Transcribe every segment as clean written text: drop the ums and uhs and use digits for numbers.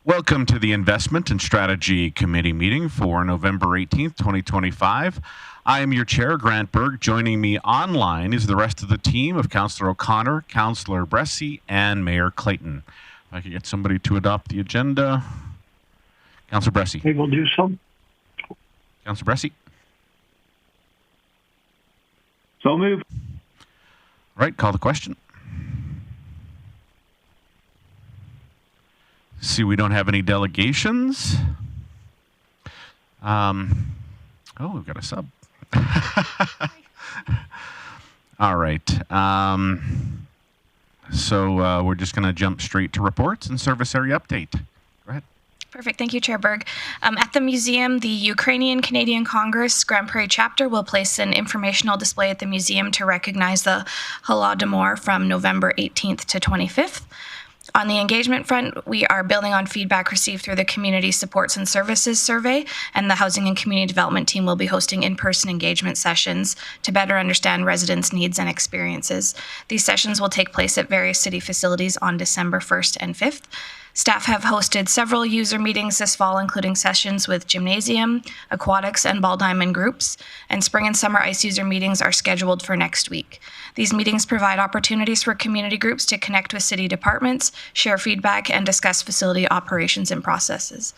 Welcome to the Investment and Strategy Committee meeting for November 18th, 2025. I am your chair, Grant Berg. Joining me online is the rest of the team of Councillor O'Connor, Councillor Bressie, and Mayor Clayton. If I could get somebody to adopt the agenda. Councillor Bressie. We will do so. Councillor Bressie. So move. Right, call the question. See, we don't have any delegations. We've got a sub. All right. So we're just going to jump straight to reports and service area update. Go ahead. Perfect. Thank you, Chair Berg. At the museum, the Ukrainian-Canadian Congress Grande Prairie chapter will place an informational display at the museum to recognize the Holodomor from November 18th to 25th. On the engagement front, we are building on feedback received through the Community Supports and Services Survey, and the Housing and Community Development team will be hosting in-person engagement sessions to better understand residents' needs and experiences. These sessions will take place at various city facilities on December 1st and 5th. Staff have hosted several user meetings this fall, including sessions with gymnasium, aquatics, and ball diamond groups, and spring and summer ice user meetings are scheduled for next week. These meetings provide opportunities for community groups to connect with city departments, share feedback, and discuss facility operations and processes.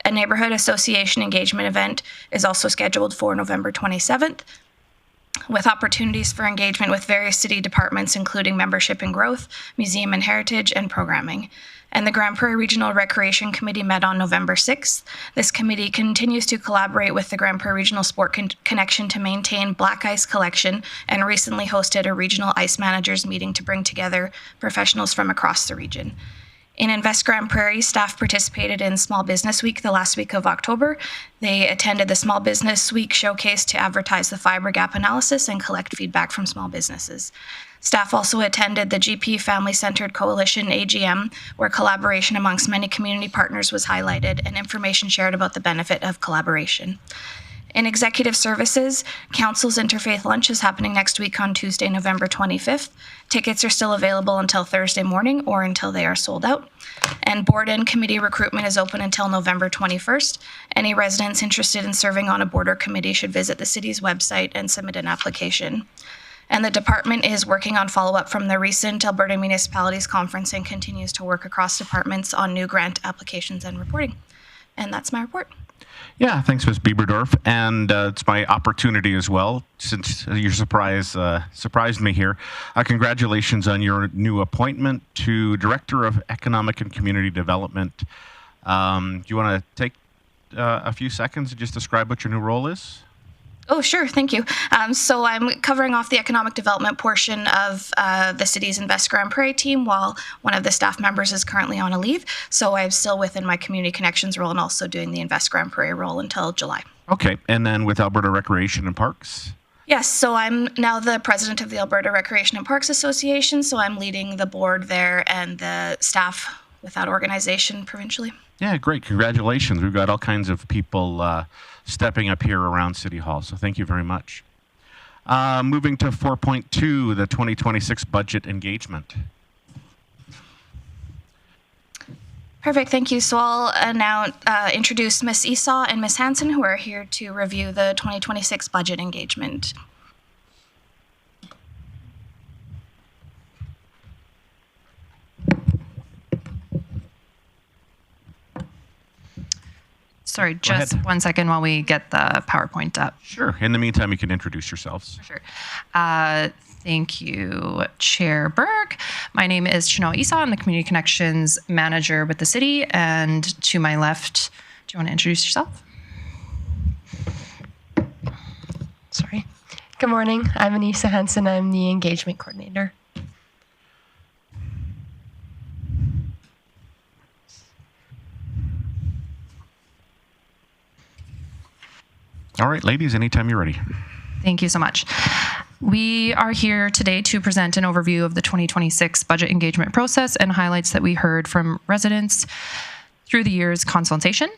A neighborhood association engagement event is also scheduled for November 27th, with opportunities for engagement with various city departments, including membership and growth, museum and heritage, and programming. And the Grande Prairie Regional Recreation Committee met on November 6th. This committee continues to collaborate with the Grande Prairie Regional Sport Connection to maintain black ice collection, and recently hosted a regional ice managers meeting to bring together professionals from across the region. In Invest Grande Prairie, staff participated in Small Business Week the last week of October. They attended the Small Business Week showcase to advertise the fiber gap analysis and collect feedback from small businesses. Staff also attended the GP Family Centered Coalition AGM, where collaboration amongst many community partners was highlighted and information shared about the benefit of collaboration. In Executive Services, Council's Interfaith Lunch is happening next week on Tuesday, November 25th. Tickets are still available until Thursday morning or until they are sold out. And board and committee recruitment is open until November 21st. Any residents interested in serving on a board or committee should visit the city's website and submit an application. And the department is working on follow-up from the recent Alberta Municipalities Conference and continues to work across departments on new grant applications and reporting. And that's my report. Yeah, thanks, Ms. Bieberdorf. And it's my opportunity as well, since your surprised me here. Congratulations on your new appointment to Director of Economic and Community Development. Do you want to take a few seconds and just describe what your new role is? Oh, sure. Thank you. So I'm covering off the economic development portion of the city's Invest Grande Prairie team while one of the staff members is currently on a leave. So I'm still within my community connections role and also doing the Invest Grande Prairie role until July. Okay. And then with Alberta Recreation and Parks? Yes. So I'm now the president of the Alberta Recreation and Parks Association. So I'm leading the board there and the staff with that organization provincially. Yeah, great. Congratulations. We've got all kinds of people stepping up here around City Hall, so thank you very much. Moving to 4.2, the 2026 budget engagement. Perfect, thank you. So I'll now introduce Ms. Esau and Ms. Hansen, who are here to review the 2026 budget engagement. Sorry, just 1 second while we get the PowerPoint up. Sure. In the meantime, you can introduce yourselves. For sure. Thank you, Chair Berg. My name is Chanel Esau. I'm the Community Connections Manager with the city. And to my left, do you want to introduce yourself? Sorry. Good morning. I'm Anissa Hansen. I'm the Engagement Coordinator. All right, ladies, anytime you're ready. Thank you so much. We are here today to present an overview of the 2026 budget engagement process and highlights that we heard from residents through the year's consultation.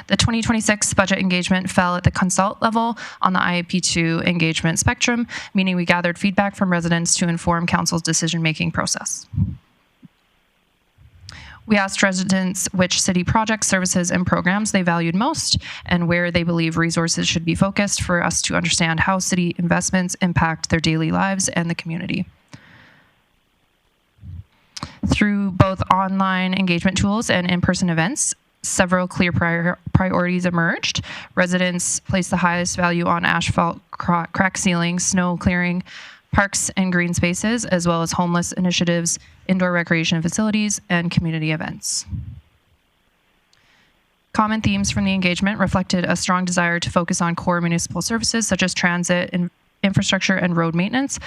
The 2026 budget engagement fell at the consult level on the IAP2 engagement spectrum, meaning we gathered feedback from residents to inform council's decision-making process. We asked residents which city projects, services, and programs they valued most and where they believe resources should be focused for us to understand how city investments impact their daily lives and the community. Through both online engagement tools and in-person events, several clear priorities emerged. Residents placed the highest value on asphalt crack sealing, snow clearing, parks and green spaces, as well as homeless initiatives, indoor recreation facilities, and community events. Common themes from the engagement reflected a strong desire to focus on core municipal services such as transit, infrastructure, and road maintenance,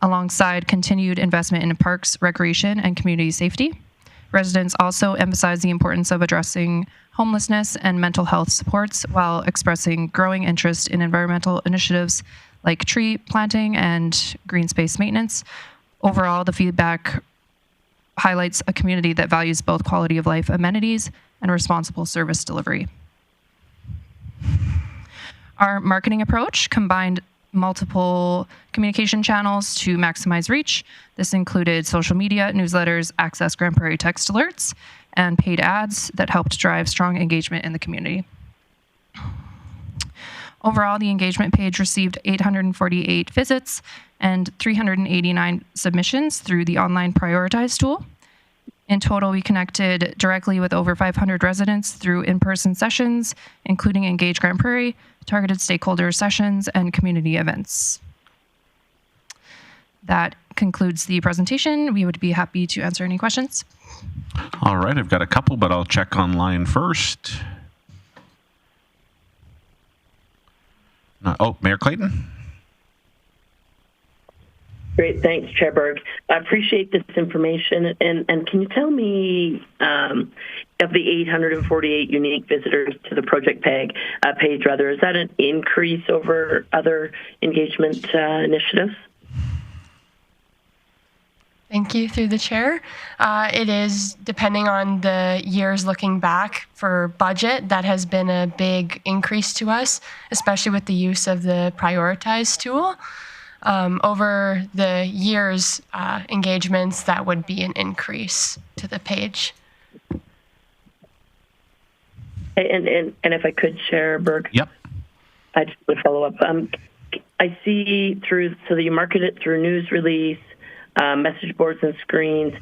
alongside continued investment in parks, recreation, and community safety. Residents also emphasized the importance of addressing homelessness and mental health supports while expressing growing interest in environmental initiatives like tree planting and green space maintenance. Overall, the feedback highlights a community that values both quality of life amenities and responsible service delivery. Our marketing approach combined multiple communication channels to maximize reach. This included social media, newsletters, Access Grande Prairie text alerts, and paid ads that helped drive strong engagement in the community. Overall, the engagement page received 848 visits and 389 submissions through the online Prioritize tool. In total, we connected directly with over 500 residents through in-person sessions, including Engage Grande Prairie, targeted stakeholder sessions, and community events. That concludes the presentation. We would be happy to answer any questions. All right, I've got a couple, but I'll check online first. Mayor Clayton? Great, thanks, Chair Berg. I appreciate this information. And can you tell me of the 848 unique visitors to the project page, is that an increase over other engagement initiatives? Thank you, through the chair. It is, depending on the years looking back for budget, that has been a big increase to us, especially with the use of the Prioritize tool. Over the years engagements, that would be an increase to the page. And if I could share, Berg? Yep. I just would follow up. I see so that you market it through news release, message boards and screens.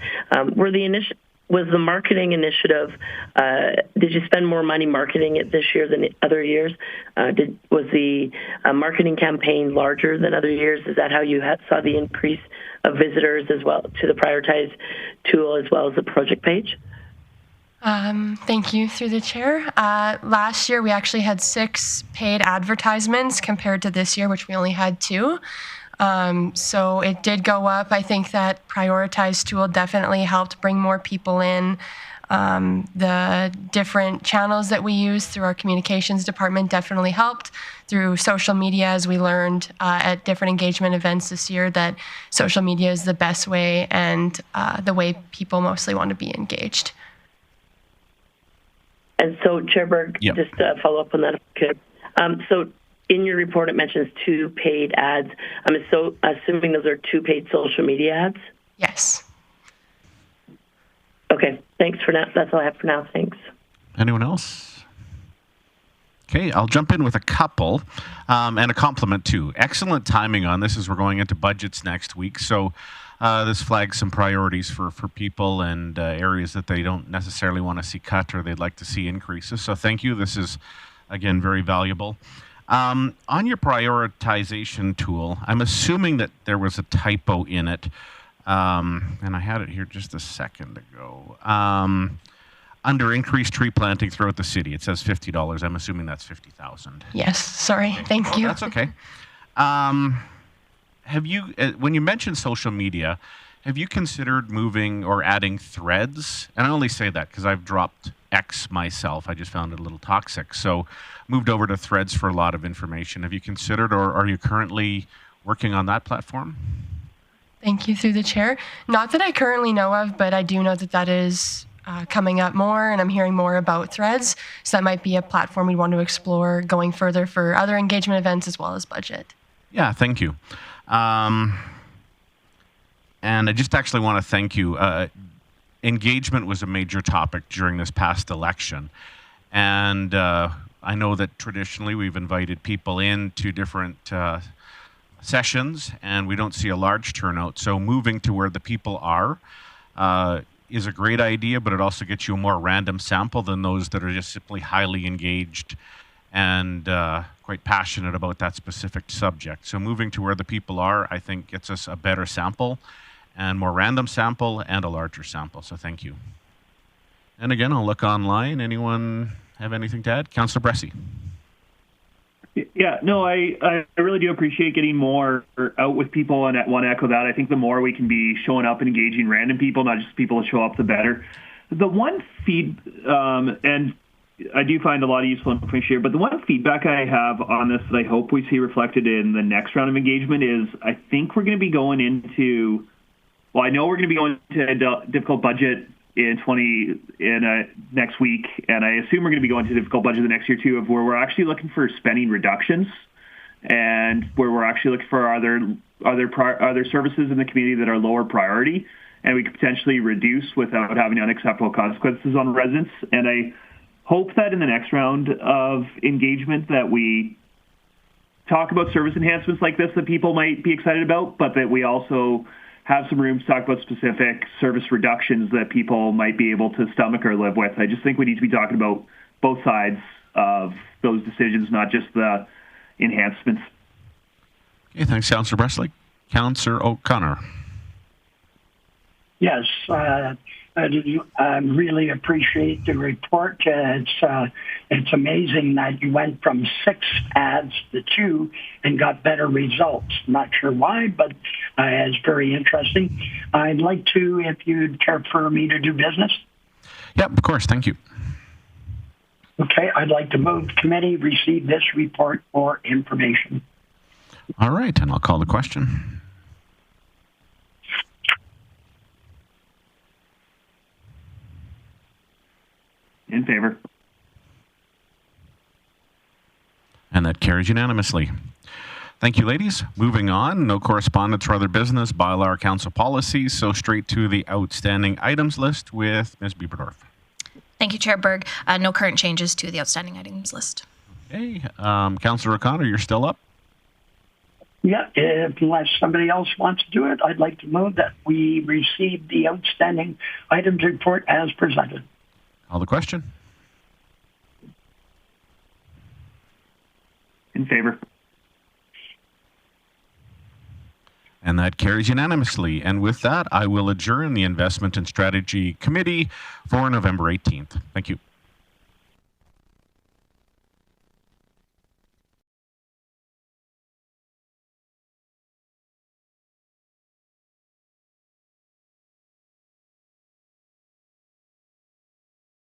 Was the marketing initiative, did you spend more money marketing it this year than other years? Was the marketing campaign larger than other years? Is that how you saw the increase of visitors as well to the Prioritize tool as well as the project page? Thank you, through the chair. Last year, we actually had 6 paid advertisements compared to this year, which we only had 2. So it did go up. I think that Prioritize tool definitely helped bring more people in. The different channels that we use through our communications department definitely helped. Through social media, as we learned at different engagement events this year, that social media is the best way and the way people mostly want to be engaged. And so, Chair Berg, Yep. just to follow up on that, if I could. So in your report, it mentions 2 paid ads. I'm assuming those are 2 paid social media ads? Yes. Okay, thanks for now. That's all I have for now. Thanks. Anyone else? Okay, I'll jump in with a couple and a compliment too. Excellent timing on this as we're going into budgets next week. So this flags some priorities for people and areas that they don't necessarily want to see cut or they'd like to see increases. So thank you. This is, again, very valuable. On your prioritization tool, I'm assuming that there was a typo in it, and I had it here just a second ago. Under increased tree planting throughout the city, it says $50. I'm assuming that's $50,000. Yes. Sorry. Okay. Thank you. That's okay. Have you, when you mentioned social media, have you considered moving or adding threads? And I only say that because I've dropped X myself. I just found it a little toxic. So moved over to threads for a lot of information. Have you considered or are you currently working on that platform? Thank you, through the chair. Not that I currently know of, but I do know that that is coming up more, and I'm hearing more about threads. So that might be a platform we want to explore going further for other engagement events as well as budget. Yeah, thank you. And I just actually want to thank you. engagement was a major topic during this past election. And I know that traditionally we've invited people in to different sessions, and we don't see a large turnout. So moving to where the people are is a great idea, but it also gets you a more random sample than those that are just simply highly engaged and quite passionate about that specific subject. So moving to where the people are, I think, gets us a better sample and more random sample and a larger sample. So thank you. And again, I'll look online. Anyone have anything to add? Councillor Bressy. Yeah, no, I really do appreciate getting more out with people, and I want to echo that. I think the more we can be showing up and engaging random people, not just people that show up, the better. The one and I do find a lot of useful information here, but the one feedback I have on this that I hope we see reflected in the next round of engagement is I think we're going to be going into, well, I know we're going to be going to a difficult budget next week, and I assume we're going to be going to a difficult budget the next year too, of where we're actually looking for spending reductions, and where we're actually looking for other services in the community that are lower priority, and we could potentially reduce without having unacceptable consequences on residents. And I hope that in the next round of engagement that we talk about service enhancements like this that people might be excited about, but that we also have some room to talk about specific service reductions that people might be able to stomach or live with. I just think we need to be talking about both sides of those decisions, not just the enhancements. Okay, thanks, Councillor Bresley. Councillor O'Connor. Yes, I really appreciate the report. It's amazing that you went from 6 ads to 2 and got better results. Not sure why, but it's very interesting. I'd like to, if you'd care for me to do business. Yep, of course. Thank you. Okay, I'd like to move committee receive this report for information. All right, and I'll call the question. In favor. And that carries unanimously. Thank you, ladies. Moving on, no correspondence or other business, bylaw or council policies, so straight to the outstanding items list with Ms. Bieberdorf. Thank you, Chair Berg. No current changes to the outstanding items list. Okay, Councillor O'Connor, you're still up? Yeah, unless somebody else wants to do it, I'd like to move that we receive the outstanding items report as presented. Call the question. In favor. And that carries unanimously. And with that, I will adjourn the Investment and Strategy Committee for November 18th. Thank you.